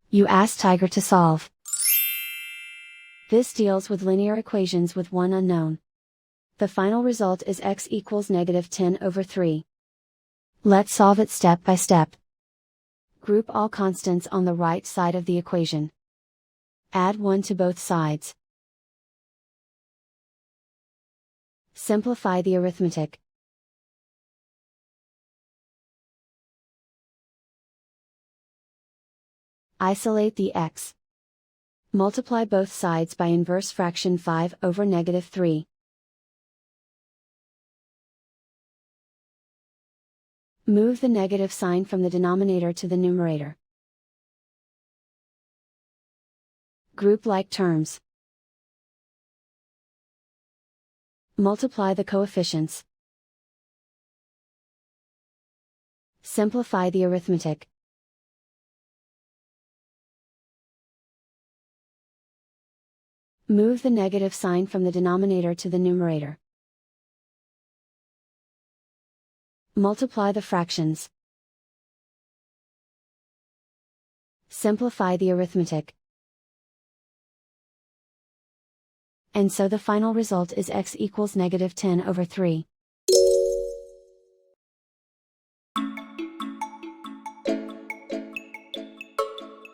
You ask Tiger to solve. This deals with linear equations with one unknown. The final result is x equals -10/3. Let's solve it step by step. Group all constants on the right side of the equation. Add 1 to both sides. Simplify the arithmetic. Isolate the x. Multiply both sides by inverse fraction 5/3. Move the negative sign from the denominator to the numerator. Group like terms. Multiply the coefficients. Simplify the arithmetic. Move the negative sign from the denominator to the numerator. Multiply the fractions. Simplify the arithmetic. And so the final result is x equals -10/3.